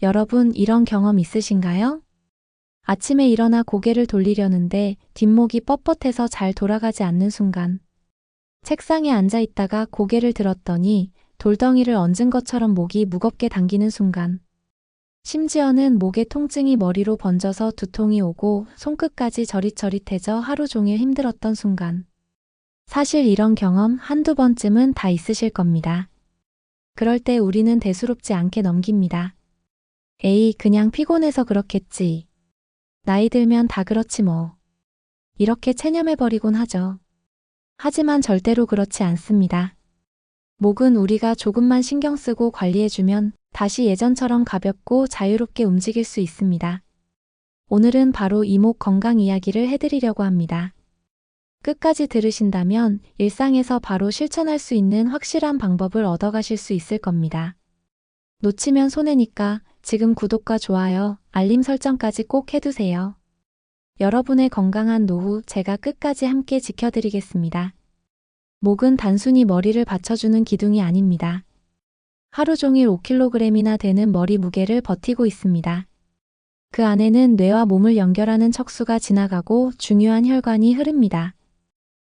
여러분, 이런 경험 있으신가요? 아침에 일어나 고개를 돌리려는데 뒷목이 뻣뻣해서 잘 돌아가지 않는 순간. 책상에 앉아 있다가 고개를 들었더니 돌덩이를 얹은 것처럼 목이 무겁게 당기는 순간. 심지어는 목의 통증이 머리로 번져서 두통이 오고 손끝까지 저릿저릿해져 하루 종일 힘들었던 순간. 사실 이런 경험 한두 번쯤은 다 있으실 겁니다. 그럴 때 우리는 대수롭지 않게 넘깁니다. 에이, 그냥 피곤해서 그렇겠지. 나이 들면 다 그렇지 뭐. 이렇게 체념해버리곤 하죠. 하지만 절대로 그렇지 않습니다. 목은 우리가 조금만 신경 쓰고 관리해주면 다시 예전처럼 가볍고 자유롭게 움직일 수 있습니다. 오늘은 바로 이 목 건강 이야기를 해드리려고 합니다. 끝까지 들으신다면 일상에서 바로 실천할 수 있는 확실한 방법을 얻어가실 수 있을 겁니다. 놓치면 손해니까 지금 구독과 좋아요, 알림 설정까지 꼭 해두세요. 여러분의 건강한 노후 제가 끝까지 함께 지켜드리겠습니다. 목은 단순히 머리를 받쳐주는 기둥이 아닙니다. 하루 종일 5kg이나 되는 머리 무게를 버티고 있습니다. 그 안에는 뇌와 몸을 연결하는 척수가 지나가고 중요한 혈관이 흐릅니다.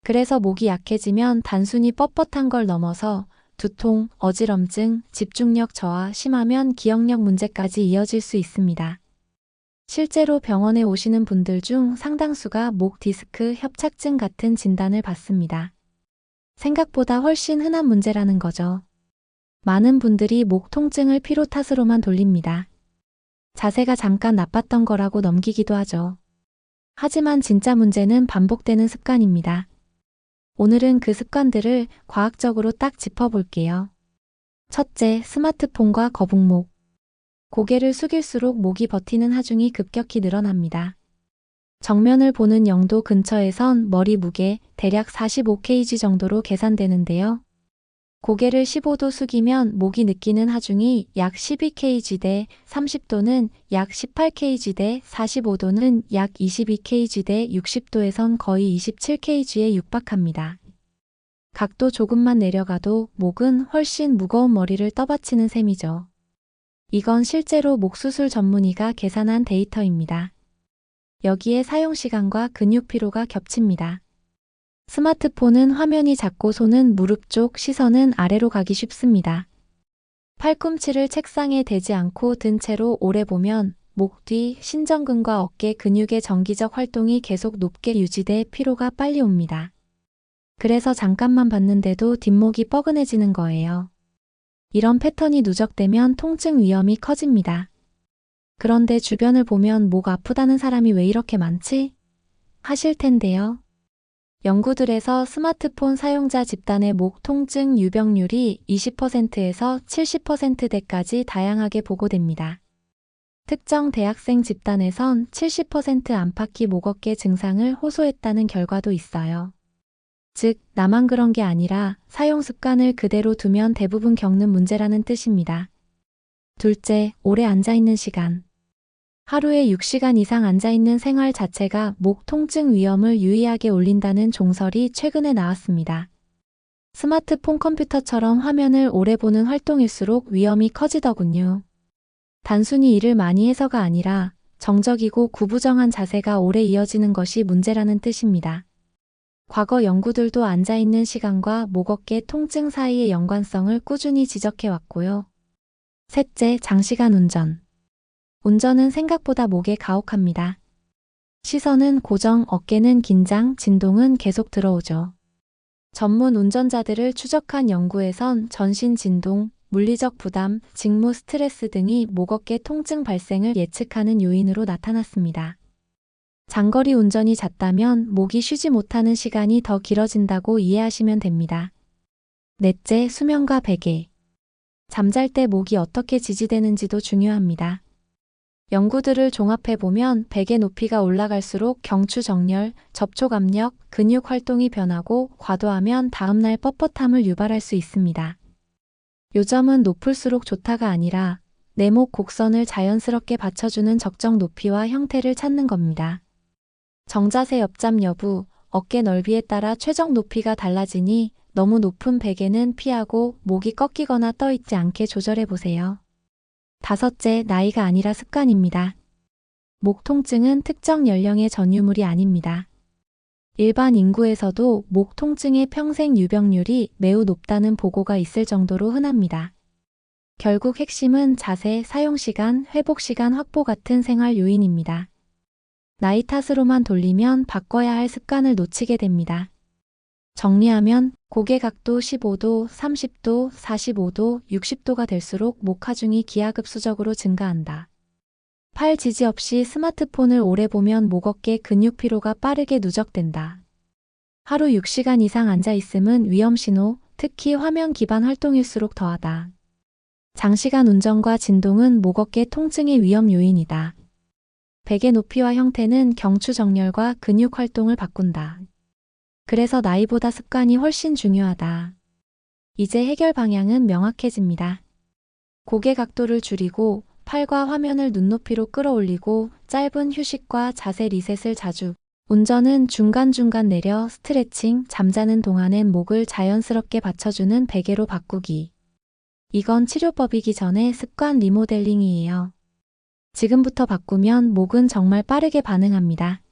그래서 목이 약해지면 단순히 뻣뻣한 걸 넘어서 두통, 어지럼증, 집중력 저하, 심하면 기억력 문제까지 이어질 수 있습니다. 실제로 병원에 오시는 분들 중 상당수가 목 디스크, 협착증 같은 진단을 받습니다. 생각보다 훨씬 흔한 문제라는 거죠. 많은 분들이 목 통증을 피로 탓으로만 돌립니다. 자세가 잠깐 나빴던 거라고 넘기기도 하죠. 하지만 진짜 문제는 반복되는 습관입니다. 오늘은 그 습관들을 과학적으로 딱 짚어볼게요. 첫째, 스마트폰과 거북목. 고개를 숙일수록 목이 버티는 하중이 급격히 늘어납니다. 정면을 보는 영도 근처에선 머리 무게 대략 45kg 정도로 계산되는데요. 고개를 15도 숙이면 목이 느끼는 하중이 약 12kg 대 30도는 약 18kg 대 45도는 약 22kg 대 60도에선 거의 27kg에 육박합니다. 각도 조금만 내려가도 목은 훨씬 무거운 머리를 떠받치는 셈이죠. 이건 실제로 목 수술 전문의가 계산한 데이터입니다. 여기에 사용시간과 근육 피로가 겹칩니다. 스마트폰은 화면이 작고 손은 무릎 쪽, 시선은 아래로 가기 쉽습니다. 팔꿈치를 책상에 대지 않고 든 채로 오래 보면 목 뒤, 신전근과 어깨 근육의 정기적 활동이 계속 높게 유지돼 피로가 빨리 옵니다. 그래서 잠깐만 봤는데도 뒷목이 뻐근해지는 거예요. 이런 패턴이 누적되면 통증 위험이 커집니다. 그런데 주변을 보면 목 아프다는 사람이 왜 이렇게 많지? 하실 텐데요. 연구들에서 스마트폰 사용자 집단의 목 통증 유병률이 20%에서 70%대까지 다양하게 보고됩니다. 특정 대학생 집단에선 70% 안팎이 목 어깨 증상을 호소했다는 결과도 있어요. 즉, 나만 그런 게 아니라 사용 습관을 그대로 두면 대부분 겪는 문제라는 뜻입니다. 둘째, 오래 앉아있는 시간. 하루에 6시간 이상 앉아있는 생활 자체가 목 통증 위험을 유의하게 올린다는 종설이 최근에 나왔습니다. 스마트폰 컴퓨터처럼 화면을 오래 보는 활동일수록 위험이 커지더군요. 단순히 일을 많이 해서가 아니라 정적이고 구부정한 자세가 오래 이어지는 것이 문제라는 뜻입니다. 과거 연구들도 앉아있는 시간과 목 어깨 통증 사이의 연관성을 꾸준히 지적해왔고요. 셋째, 장시간 운전. 운전은 생각보다 목에 가혹합니다. 시선은 고정, 어깨는 긴장, 진동은 계속 들어오죠. 전문 운전자들을 추적한 연구에선 전신 진동, 물리적 부담, 직무 스트레스 등이 목 어깨 통증 발생을 예측하는 요인으로 나타났습니다. 장거리 운전이 잦다면 목이 쉬지 못하는 시간이 더 길어진다고 이해하시면 됩니다. 넷째, 수면과 베개. 잠잘 때 목이 어떻게 지지되는지도 중요합니다. 연구들을 종합해보면 베개 높이가 올라갈수록 경추 정렬, 접촉 압력, 근육 활동이 변하고 과도하면 다음날 뻣뻣함을 유발할 수 있습니다. 요점은 높을수록 좋다가 아니라 내 목 곡선을 자연스럽게 받쳐주는 적정 높이와 형태를 찾는 겁니다. 정자세 옆잠 여부, 어깨 넓이에 따라 최적 높이가 달라지니 너무 높은 베개는 피하고 목이 꺾이거나 떠있지 않게 조절해보세요. 5째, 나이가 아니라 습관입니다. 목 통증은 특정 연령의 전유물이 아닙니다. 일반 인구에서도 목 통증의 평생 유병률이 매우 높다는 보고가 있을 정도로 흔합니다. 결국 핵심은 자세, 사용시간, 회복시간 확보 같은 생활 요인입니다. 나이 탓으로만 돌리면 바꿔야 할 습관을 놓치게 됩니다. 정리하면 고개 각도 15도, 30도, 45도, 60도가 될수록 목 하중이 기하급수적으로 증가한다. 팔 지지 없이 스마트폰을 오래 보면 목 어깨 근육 피로가 빠르게 누적된다. 하루 6시간 이상 앉아 있음은 위험 신호, 특히 화면 기반 활동일수록 더하다. 장시간 운전과 진동은 목 어깨 통증의 위험 요인이다. 베개 높이와 형태는 경추 정렬과 근육 활동을 바꾼다. 그래서 나이보다 습관이 훨씬 중요하다. 이제 해결 방향은 명확해집니다. 고개 각도를 줄이고 팔과 화면을 눈높이로 끌어올리고 짧은 휴식과 자세 리셋을 자주. 운전은 중간중간 내려 스트레칭, 잠자는 동안엔 목을 자연스럽게 받쳐주는 베개로 바꾸기. 이건 치료법이기 전에 습관 리모델링이에요. 지금부터 바꾸면 목은 정말 빠르게 반응합니다.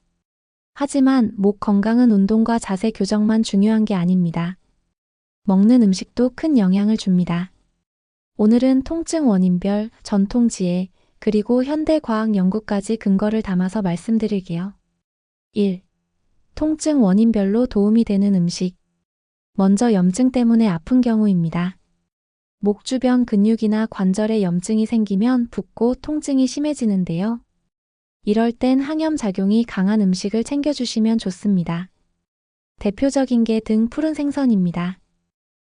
하지만 목 건강은 운동과 자세 교정만 중요한 게 아닙니다. 먹는 음식도 큰 영향을 줍니다. 오늘은 통증 원인별, 전통 지혜, 그리고 현대 과학 연구까지 근거를 담아서 말씀드릴게요. 1. 통증 원인별로 도움이 되는 음식. 먼저 염증 때문에 아픈 경우입니다. 목 주변 근육이나 관절에 염증이 생기면 붓고 통증이 심해지는데요. 이럴 땐 항염 작용이 강한 음식을 챙겨주시면 좋습니다. 대표적인 게 등 푸른 생선입니다.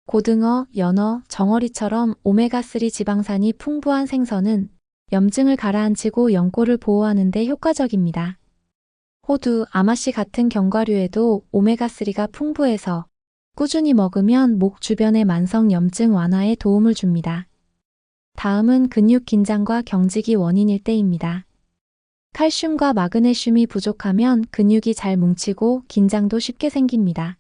고등어, 연어, 정어리처럼 오메가3 지방산이 풍부한 생선은 염증을 가라앉히고 연골을 보호하는 데 효과적입니다. 호두, 아마씨 같은 견과류에도 오메가3가 풍부해서 꾸준히 먹으면 목 주변의 만성 염증 완화에 도움을 줍니다. 다음은 근육 긴장과 경직이 원인일 때입니다. 칼슘과 마그네슘이 부족하면 근육이 잘 뭉치고 긴장도 쉽게 생깁니다.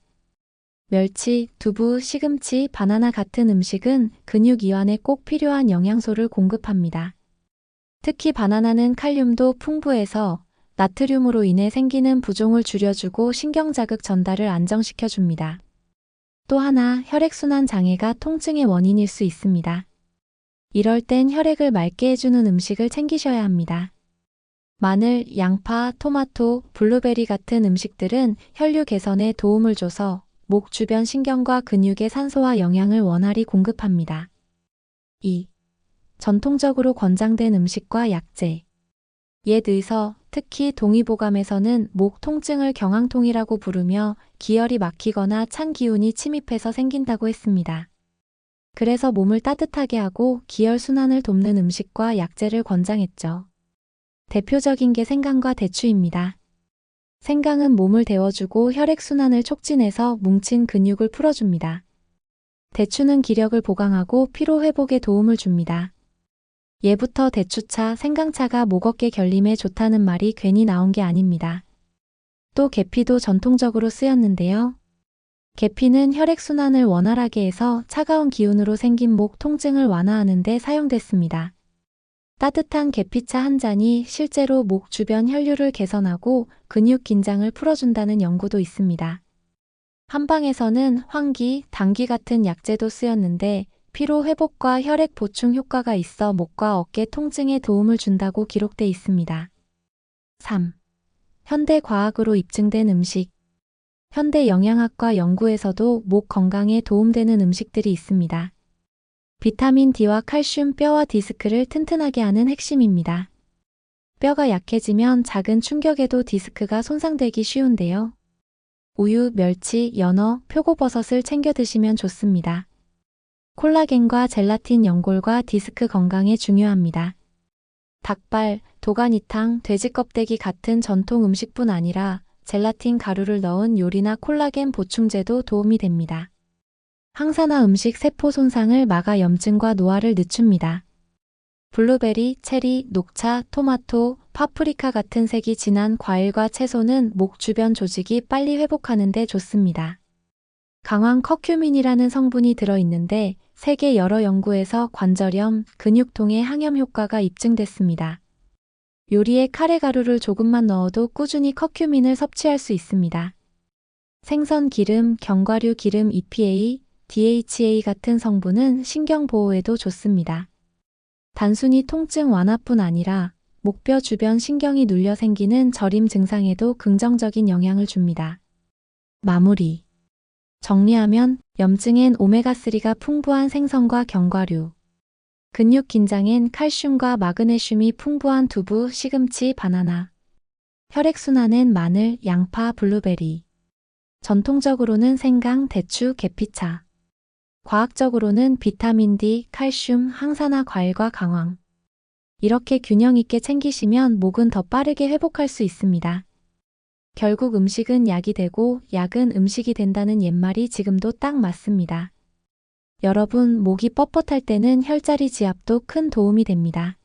멸치, 두부, 시금치, 바나나 같은 음식은 근육 이완에 꼭 필요한 영양소를 공급합니다. 특히 바나나는 칼륨도 풍부해서 나트륨으로 인해 생기는 부종을 줄여주고 신경자극 전달을 안정시켜줍니다. 또 하나, 혈액순환 장애가 통증의 원인일 수 있습니다. 이럴 땐 혈액을 맑게 해주는 음식을 챙기셔야 합니다. 마늘, 양파, 토마토, 블루베리 같은 음식들은 혈류 개선에 도움을 줘서 목 주변 신경과 근육의 산소와 영양을 원활히 공급합니다. 2. 전통적으로 권장된 음식과 약재. 옛 의서, 특히 동의보감에서는 목 통증을 경황통이라고 부르며 기혈이 막히거나 찬 기운이 침입해서 생긴다고 했습니다. 그래서 몸을 따뜻하게 하고 기혈 순환을 돕는 음식과 약재를 권장했죠. 대표적인 게 생강과 대추입니다. 생강은 몸을 데워주고 혈액순환을 촉진해서 뭉친 근육을 풀어줍니다. 대추는 기력을 보강하고 피로 회복에 도움을 줍니다. 예부터 대추차, 생강차가 목 어깨 결림에 좋다는 말이 괜히 나온 게 아닙니다. 또 계피도 전통적으로 쓰였는데요. 계피는 혈액순환을 원활하게 해서 차가운 기운으로 생긴 목 통증을 완화하는 데 사용됐습니다. 따뜻한 계피차 한 잔이 실제로 목 주변 혈류를 개선하고 근육 긴장을 풀어준다는 연구도 있습니다. 한방에서는 황기, 당귀 같은 약재도 쓰였는데 피로 회복과 혈액 보충 효과가 있어 목과 어깨 통증에 도움을 준다고 기록돼 있습니다. 3. 현대 과학으로 입증된 음식. 현대 영양학과 연구에서도 목 건강에 도움되는 음식들이 있습니다. 비타민 D와 칼슘 뼈와 디스크를 튼튼하게 하는 핵심입니다. 뼈가 약해지면 작은 충격에도 디스크가 손상되기 쉬운데요. 우유, 멸치, 연어, 표고버섯을 챙겨 드시면 좋습니다. 콜라겐과 젤라틴 연골과 디스크 건강에 중요합니다. 닭발, 도가니탕, 돼지 껍데기 같은 전통 음식뿐 아니라 젤라틴 가루를 넣은 요리나 콜라겐 보충제도 도움이 됩니다. 항산화 음식 세포 손상을 막아 염증과 노화를 늦춥니다. 블루베리, 체리, 녹차, 토마토, 파프리카 같은 색이 진한 과일과 채소는 목 주변 조직이 빨리 회복하는 데 좋습니다. 강황 커큐민이라는 성분이 들어있는데 세계 여러 연구에서 관절염, 근육통의 항염 효과가 입증됐습니다. 요리에 카레 가루를 조금만 넣어도 꾸준히 커큐민을 섭취할 수 있습니다. 생선 기름, 견과류 기름 EPA, DHA 같은 성분은 신경 보호에도 좋습니다. 단순히 통증 완화뿐 아니라 목뼈 주변 신경이 눌려 생기는 저림 증상에도 긍정적인 영향을 줍니다. 마무리. 정리하면 염증엔 오메가3가 풍부한 생선과 견과류, 근육 긴장엔 칼슘과 마그네슘이 풍부한 두부, 시금치, 바나나, 혈액순환엔 마늘, 양파, 블루베리, 전통적으로는 생강, 대추, 계피차, 과학적으로는 비타민 D, 칼슘, 항산화 과일과 강황. 이렇게 균형 있게 챙기시면 목은 더 빠르게 회복할 수 있습니다. 결국 음식은 약이 되고 약은 음식이 된다는 옛말이 지금도 딱 맞습니다. 여러분, 목이 뻣뻣할 때는 혈자리 지압도 큰 도움이 됩니다.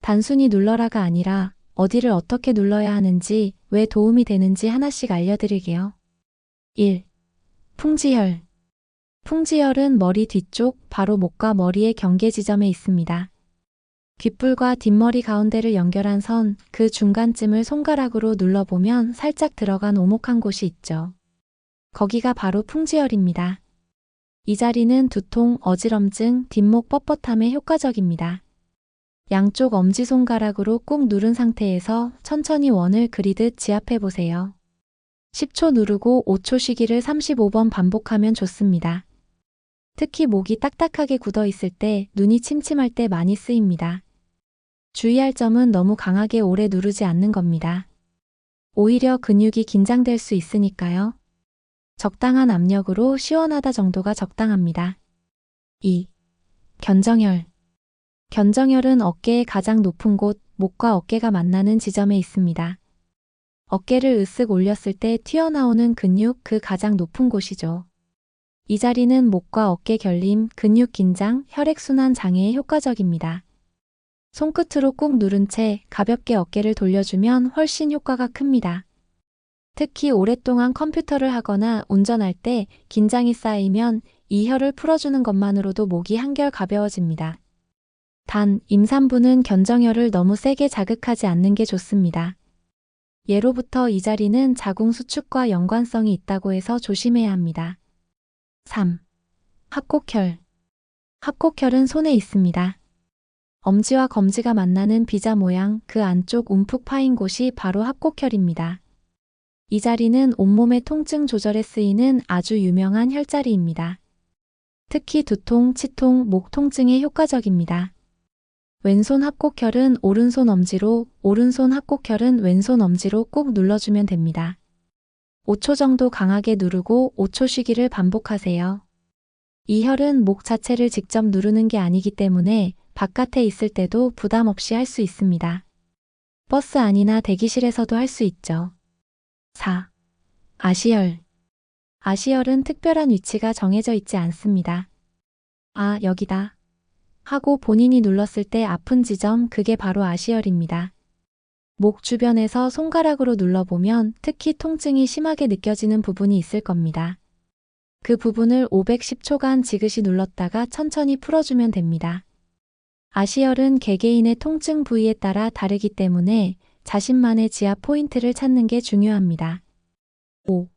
단순히 눌러라가 아니라 어디를 어떻게 눌러야 하는지, 왜 도움이 되는지 하나씩 알려드릴게요. 1. 풍지혈. 풍지혈은 머리 뒤쪽, 바로 목과 머리의 경계 지점에 있습니다. 귓불과 뒷머리 가운데를 연결한 선, 그 중간쯤을 손가락으로 눌러보면 살짝 들어간 오목한 곳이 있죠. 거기가 바로 풍지혈입니다. 이 자리는 두통, 어지럼증, 뒷목 뻣뻣함에 효과적입니다. 양쪽 엄지손가락으로 꾹 누른 상태에서 천천히 원을 그리듯 지압해보세요. 10초 누르고 5초 쉬기를 35번 반복하면 좋습니다. 특히 목이 딱딱하게 굳어 있을 때, 눈이 침침할 때 많이 쓰입니다. 주의할 점은 너무 강하게 오래 누르지 않는 겁니다. 오히려 근육이 긴장될 수 있으니까요. 적당한 압력으로 시원하다 정도가 적당합니다. 2. 견정혈. 견정혈은 어깨의 가장 높은 곳, 목과 어깨가 만나는 지점에 있습니다. 어깨를 으쓱 올렸을 때 튀어나오는 근육, 그 가장 높은 곳이죠. 이 자리는 목과 어깨 결림, 근육 긴장, 혈액순환 장애에 효과적입니다. 손끝으로 꾹 누른 채 가볍게 어깨를 돌려주면 훨씬 효과가 큽니다. 특히 오랫동안 컴퓨터를 하거나 운전할 때 긴장이 쌓이면 이 혈을 풀어주는 것만으로도 목이 한결 가벼워집니다. 단, 임산부는 견정혈을 너무 세게 자극하지 않는 게 좋습니다. 예로부터 이 자리는 자궁 수축과 연관성이 있다고 해서 조심해야 합니다. 3. 합곡혈. 합곡혈은 손에 있습니다. 엄지와 검지가 만나는 비자 모양, 그 안쪽 움푹 파인 곳이 바로 합곡혈입니다. 이 자리는 온몸의 통증 조절에 쓰이는 아주 유명한 혈자리입니다. 특히 두통, 치통, 목 통증에 효과적입니다. 왼손 합곡혈은 오른손 엄지로, 오른손 합곡혈은 왼손 엄지로 꾹 눌러주면 됩니다. 5초 정도 강하게 누르고 5초 쉬기를 반복하세요. 이 혈은 목 자체를 직접 누르는 게 아니기 때문에 바깥에 있을 때도 부담 없이 할 수 있습니다. 버스 안이나 대기실에서도 할 수 있죠. 4. 아시혈. 아시혈은 특별한 위치가 정해져 있지 않습니다. 아, 여기다 하고 본인이 눌렀을 때 아픈 지점, 그게 바로 아시혈입니다. 목 주변에서 손가락으로 눌러보면 특히 통증이 심하게 느껴지는 부분이 있을 겁니다. 그 부분을 510초간 지그시 눌렀다가 천천히 풀어주면 됩니다. 아시혈은 개개인의 통증 부위에 따라 다르기 때문에 자신만의 지압 포인트를 찾는 게 중요합니다. 5.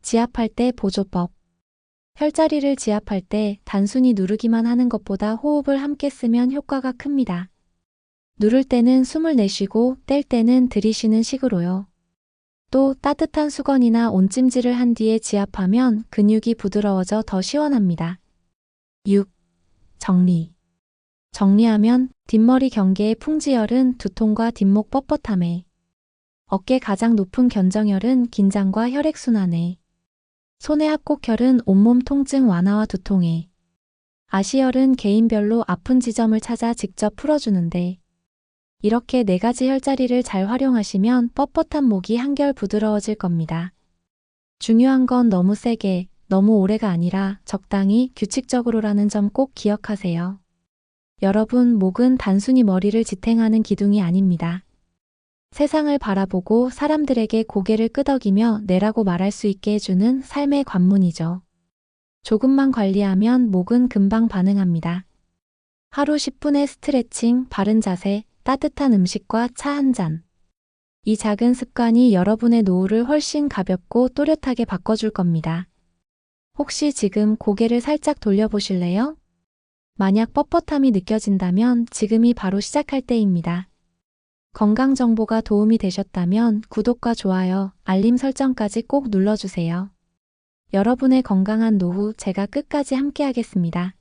지압할 때 보조법. 혈자리를 지압할 때 단순히 누르기만 하는 것보다 호흡을 함께 쓰면 효과가 큽니다. 누를 때는 숨을 내쉬고 뗄 때는 들이쉬는 식으로요. 또 따뜻한 수건이나 온찜질을 한 뒤에 지압하면 근육이 부드러워져 더 시원합니다. 6. 정리. 정리하면 뒷머리 경계의 풍지혈은 두통과 뒷목 뻣뻣함에, 어깨 가장 높은 견정혈은 긴장과 혈액순환에, 손의 합곡혈은 온몸 통증 완화와 두통에, 아시혈은 개인별로 아픈 지점을 찾아 직접 풀어주는데, 이렇게 4가지 혈자리를 잘 활용하시면 뻣뻣한 목이 한결 부드러워질 겁니다. 중요한 건 너무 세게, 너무 오래가 아니라 적당히 규칙적으로라는 점 꼭 기억하세요. 여러분, 목은 단순히 머리를 지탱하는 기둥이 아닙니다. 세상을 바라보고 사람들에게 고개를 끄덕이며 내라고 말할 수 있게 해주는 삶의 관문이죠. 조금만 관리하면 목은 금방 반응합니다. 하루 10분의 스트레칭, 바른 자세, 따뜻한 음식과 차 한 잔. 이 작은 습관이 여러분의 노후를 훨씬 가볍고 또렷하게 바꿔줄 겁니다. 혹시 지금 고개를 살짝 돌려보실래요? 만약 뻣뻣함이 느껴진다면 지금이 바로 시작할 때입니다. 건강 정보가 도움이 되셨다면 구독과 좋아요, 알림 설정까지 꼭 눌러주세요. 여러분의 건강한 노후 제가 끝까지 함께하겠습니다.